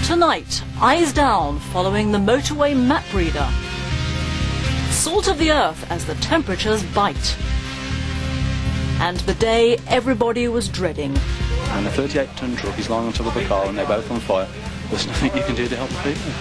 Tonight, eyes down following the motorway map reader. Salt of the earth as the temperatures bite. And the day everybody was dreading. And a 38-ton truck is lying on top of a car and they're both on fire. There's nothing you can do to help the people.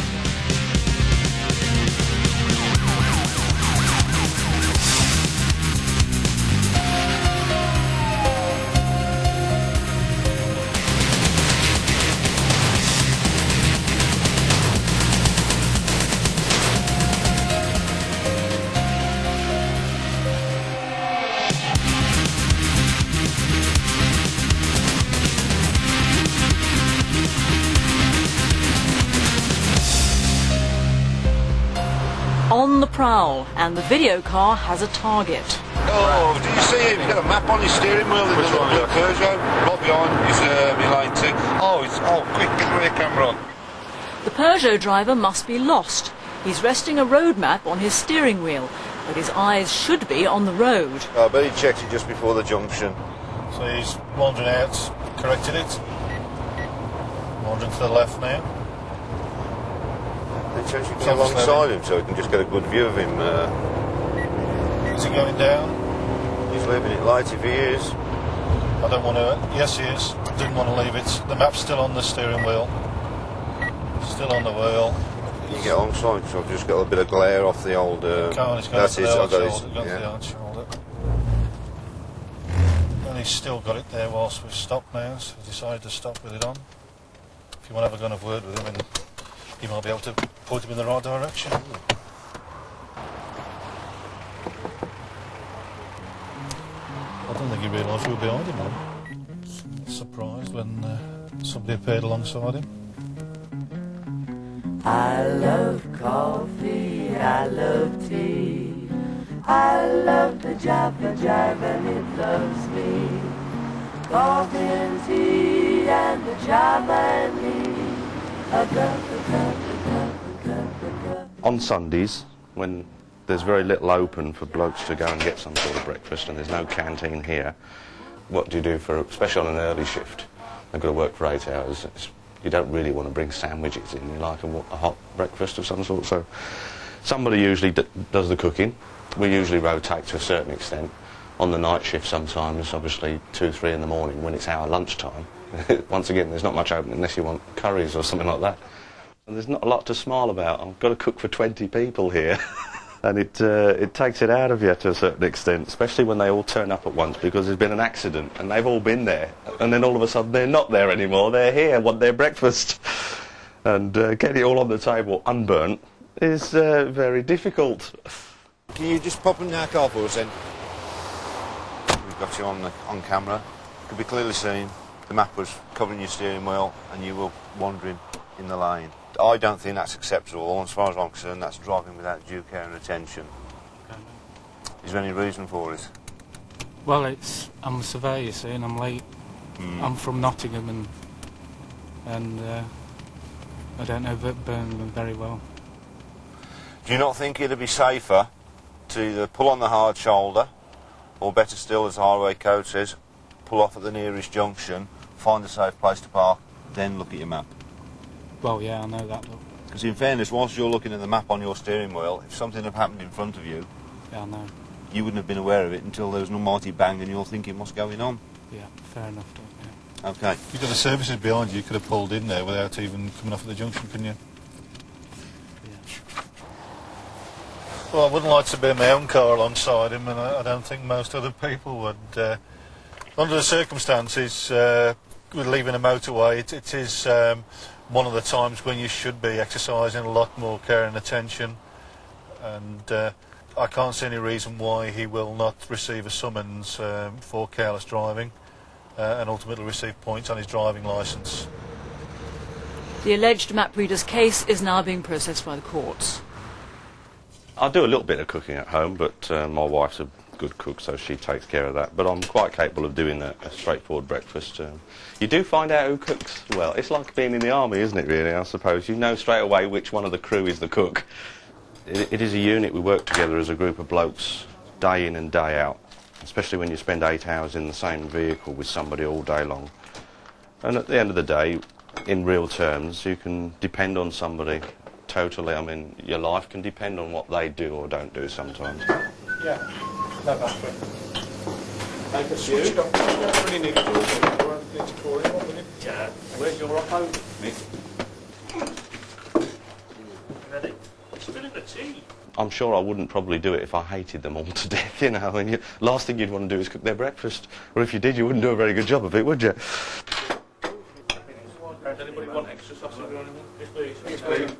On the prowl, and the video car has a target. Oh, did you see him? He's got a map on his steering wheel. Which one? The Peugeot, right behind his lane 2. Quick, get your camera on. The Peugeot driver must be lost. He's resting a road map on his steering wheel, but his eyes should be on the road. I bet he checked it just before the junction. So he's wandering out, corrected it. Wandering to the left now. They changed it alongside him so we can just get a good view of him. Is he going down? He's leaving it light if he is. I don't want to... Yes, he is. Didn't want to leave it. The map's still on the steering wheel. Still on the wheel. You get alongside, so I've just got a bit of glare off the old... That's it, I've got the old shoulder. And he's still got it there whilst we've stopped now, so we decided to stop with it on. If you want to have a kind of word with him, and you might be able to point him in the right direction. I don't think he realised we were behind him then. Surprised when somebody appeared alongside him. I love coffee, I love tea, I love the Java Jive and it loves me. Coffee and tea and the Java and me. A cup. On Sundays, when there's very little open for blokes to go and get some sort of breakfast and there's no canteen here, what do you do for, especially on an early shift? They've got to work for 8 hours. You don't really want to bring sandwiches in. You like a hot breakfast of some sort. So somebody usually does the cooking. We usually rotate to a certain extent. On the night shift sometimes, obviously 2, 3 in the morning when it's our lunchtime. Once again, there's not much open unless you want curries or something like that. And there's not a lot to smile about. I've got to cook for 20 people here. And it takes it out of you to a certain extent, especially when they all turn up at once because there's been an accident and they've all been there. And then all of a sudden they're not there anymore. They're here, want their breakfast. And getting it all on the table unburnt is very difficult. Can you just pop in our car for us then? We've got you on camera. Could be clearly seen. The map was covering your steering wheel and you were wandering in the lane. I don't think that's acceptable. As far as I'm concerned, that's driving without due care and attention. Okay. Is there any reason for it? Well, I'm a surveyor, you see, and I'm late. I'm from Nottingham, and I don't know Birmingham very well. Do you not think it'd be safer to either pull on the hard shoulder, or better still, as the highway code says, pull off at the nearest junction, find a safe place to park, then look at your map? Well, yeah, I know that, look. Because in fairness, whilst you're looking at the map on your steering wheel, if something had happened in front of you, Yeah, I know. you wouldn't have been aware of it until there was an almighty bang and you're thinking, what's going on? Yeah, fair enough, Doc, yeah. Okay. You've got the services behind you, you could have pulled in there without even coming off at the junction, couldn't you? Yeah. Well, I wouldn't like to be in my own car alongside him, and I don't think most other people would. Under the circumstances, with leaving a motorway, it is one of the times when you should be exercising a lot more care and attention, and I can't see any reason why he will not receive a summons for careless driving and ultimately receive points on his driving licence. The alleged map reader's case is now being processed by the courts. I do a little bit of cooking at home, but my wife's a good cook, so she takes care of that. But I'm quite capable of doing a straightforward breakfast. You do find out who cooks well. It's like being in the army, isn't it, really, I suppose? You know straight away which one of the crew is the cook. It is a unit. We work together as a group of blokes, day in and day out, especially when you spend 8 hours in the same vehicle with somebody all day long. And at the end of the day, in real terms, you can depend on somebody totally. I mean, your life can depend on what they do or don't do sometimes. Yeah, no battery. Make a switch it off. You don't really need to do it. You need to call it, wouldn't you? Yeah. Where's your Rocco? Me. Ready? Spilling the tea. I'm sure I wouldn't probably do it if I hated them all to death, you know. I mean, last thing you'd want to do is cook their breakfast. Or if you did, you wouldn't do a very good job of it, would you? Does anybody want extra sausage or anything? Yes, please. Yes, please.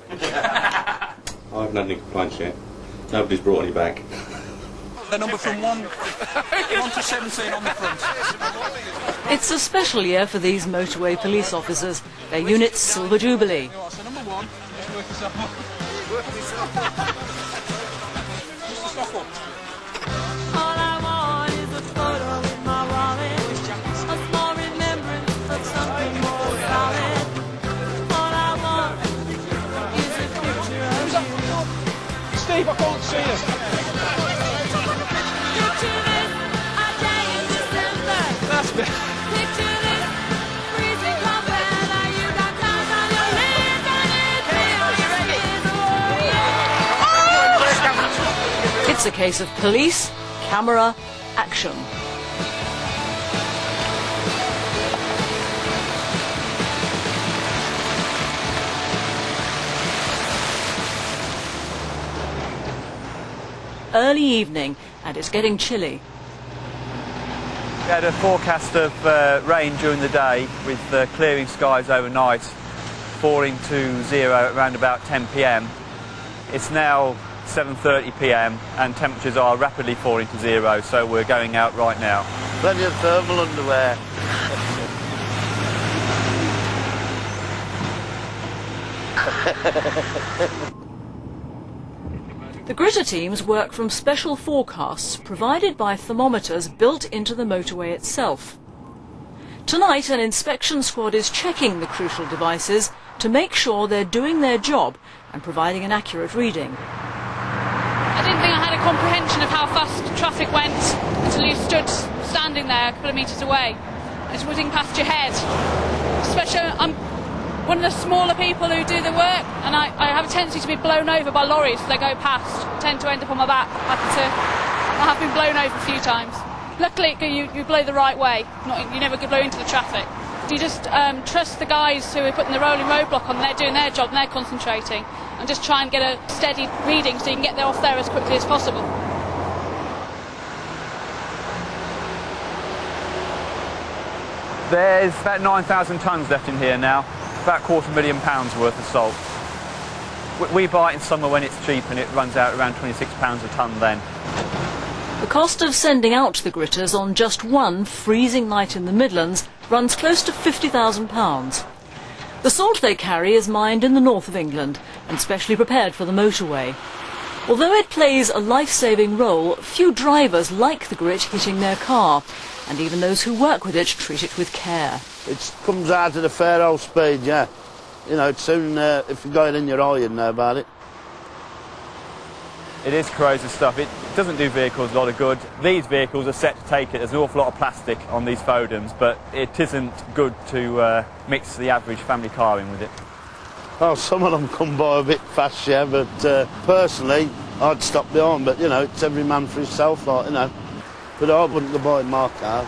I haven't had any complaints yet. Nobody's brought any back. The number from 1 to 17 on the front. It's a special year for these motorway police officers. Their unit's Silver Jubilee. So number 1, just work yourself up. Just a stop up. All I want is a photo in my wallet, a small remembrance of something more solid. All I want is a picture of you. Steve, I can't see you. Picture this, a day in December. That's me. Picture this, freezing cold weather. You got time on your hands, on your feet, on your skin. Oh yeah! It's a case of police, camera, action. Early evening, and it's getting chilly. We had a forecast of rain during the day with clearing skies overnight, falling to zero at around about 10 p.m. It's now 7:30 p.m. and temperatures are rapidly falling to zero, so we're going out right now. Plenty of thermal underwear. The gritter teams work from special forecasts provided by thermometers built into the motorway itself. Tonight, an inspection squad is checking the crucial devices to make sure they're doing their job and providing an accurate reading. I didn't think I had a comprehension of how fast traffic went until you stood standing there a couple of metres away. It's whizzing past your head. Especially, I'm one of the smaller people who do the work, and I have a tendency to be blown over by lorries as they go past. I tend to end up on my back. I have been blown over a few times. Luckily, you blow the right way. You never blow into the traffic. You just trust the guys who are putting the rolling roadblock on. They're doing their job and they're concentrating, and just try and get a steady reading so you can get off there as quickly as possible. There's about 9,000 tonnes left in here now, about £250,000 worth of salt. We buy it in summer when it's cheap and it runs out around £26 a tonne then. The cost of sending out the gritters on just one freezing night in the Midlands runs close to £50,000. The salt they carry is mined in the north of England and specially prepared for the motorway. Although it plays a life-saving role, few drivers like the grit hitting their car, and even those who work with it treat it with care. It comes out at a fair old speed, yeah. You know, soon if you got it in your eye, you'd know about it. It is corrosive stuff. It doesn't do vehicles a lot of good. These vehicles are set to take it. There's an awful lot of plastic on these Fodems, but it isn't good to mix the average family car in with it. Well, some of them come by a bit fast, yeah, but personally, I'd stop behind. But, you know, it's every man for himself, like, you know. But I wouldn't go buying my car.